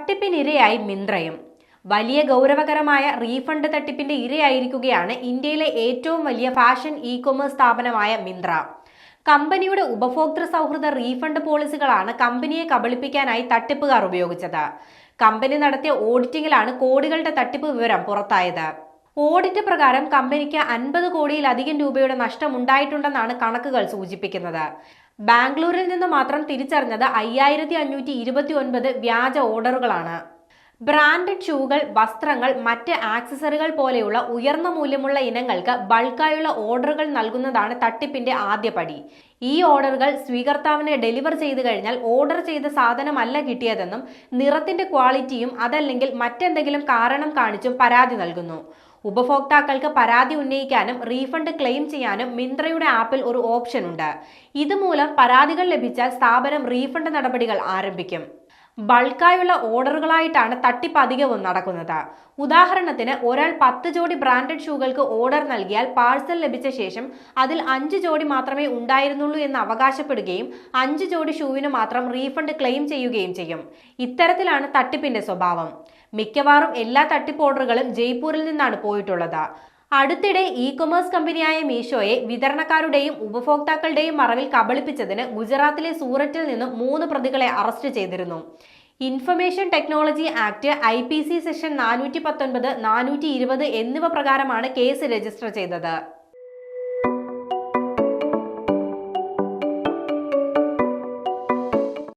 തട്ടിപ്പിനിരയായി മിന്ത്രയും. വലിയ ഗൗരവകരമായ റീഫണ്ട് തട്ടിപ്പിന്റെ ഇരയായിരിക്കുകയാണ് ഇന്ത്യയിലെ ഏറ്റവും വലിയ ഫാഷൻ ഇ-കൊമേഴ്സ് സ്ഥാപനമായ മിന്ത്ര. കമ്പനിയുടെ ഉപഭോക്തൃ സൗഹൃദ റീഫണ്ട് പോളിസികളാണ് കമ്പനിയെ കബളിപ്പിക്കാനായി തട്ടിപ്പുകാർ ഉപയോഗിച്ചത്. കമ്പനി നടത്തിയ ഓഡിറ്റിംഗിലാണ് കോടികളുടെ തട്ടിപ്പ് വിവരം പുറത്തായത്. ഓഡിറ്റ് പ്രകാരം കമ്പനിക്ക് 50 കോടിയിലധികം രൂപയുടെ നഷ്ടം ഉണ്ടായിട്ടുണ്ടെന്നാണ് കണക്കുകൾ സൂചിപ്പിക്കുന്നത്. ബാംഗ്ലൂരിൽ നിന്ന് മാത്രം തിരിച്ചറിഞ്ഞത് 5529 വ്യാജ ഓർഡറുകളാണ്. ബ്രാൻഡഡ് ഷൂകൾ, വസ്ത്രങ്ങൾ, മറ്റ് ആക്സസറികൾ പോലെയുള്ള ഉയർന്ന മൂല്യമുള്ള ഇനങ്ങൾക്ക് ബൾക്കായുള്ള ഓർഡറുകൾ നൽകുന്നതാണ് തട്ടിപ്പിന്റെ ആദ്യ പടി. ഈ ഓർഡറുകൾ സ്വീകർത്താവിന് ഡെലിവർ ചെയ്തു കഴിഞ്ഞാൽ ഓർഡർ ചെയ്ത സാധനമല്ല കിട്ടിയതെന്നും നിറത്തിന്റെ ക്വാളിറ്റിയും അതല്ലെങ്കിൽ മറ്റെന്തെങ്കിലും കാരണം കാണിച്ചും പരാതി നൽകുന്നു. ഉപഭോക്താക്കൾക്ക് പരാതി ഉന്നയിക്കാനും റീഫണ്ട് ക്ലെയിം ചെയ്യാനും മിന്ത്രയുടെ ആപ്പിൽ ഒരു ഓപ്ഷൻ ഉണ്ട്. ഇതുമൂലം പരാതികൾ ലഭിച്ചാൽ സ്ഥാപനം റീഫണ്ട് നടപടികൾ ആരംഭിക്കും. ബൾക്കായുള്ള ഓർഡറുകളായിട്ടാണ് തട്ടിപ്പ് അധികവും നടക്കുന്നത്. ഉദാഹരണത്തിന്, ഒരാൾ 10 ജോഡി ബ്രാൻഡഡ് ഷൂകൾക്ക് ഓർഡർ നൽകിയാൽ പാഴ്സൽ ലഭിച്ച ശേഷം അതിൽ 5 ജോഡി മാത്രമേ ഉണ്ടായിരുന്നുള്ളൂ എന്ന് അവകാശപ്പെടുകയും 5 ജോഡി ഷൂവിന് മാത്രം റീഫണ്ട് ക്ലെയിം ചെയ്യുകയും ചെയ്യും. ഇത്തരത്തിലാണ് തട്ടിപ്പിന്റെ സ്വഭാവം. മിക്കവാറും എല്ലാ തട്ടിപ്പ് ഓർഡറുകളും ജയ്പൂരിൽ നിന്നാണ് പോയിട്ടുള്ളത്. അടുത്തിടെ ഇ-കൊമേഴ്സ് കമ്പനിയായ മീഷോയെ വിതരണക്കാരുടെയും ഉപഭോക്താക്കളുടെയും മറവിൽ കബളിപ്പിച്ചതിന് ഗുജറാത്തിലെ സൂററ്റിൽ നിന്നും 3 പ്രതികളെ അറസ്റ്റ് ചെയ്തിരുന്നു. Information technology act, IPC section 419, 420 എന്നിവ പ്രകാരമാണ് കേസ് രജിസ്റ്റർ ചെയ്തത്.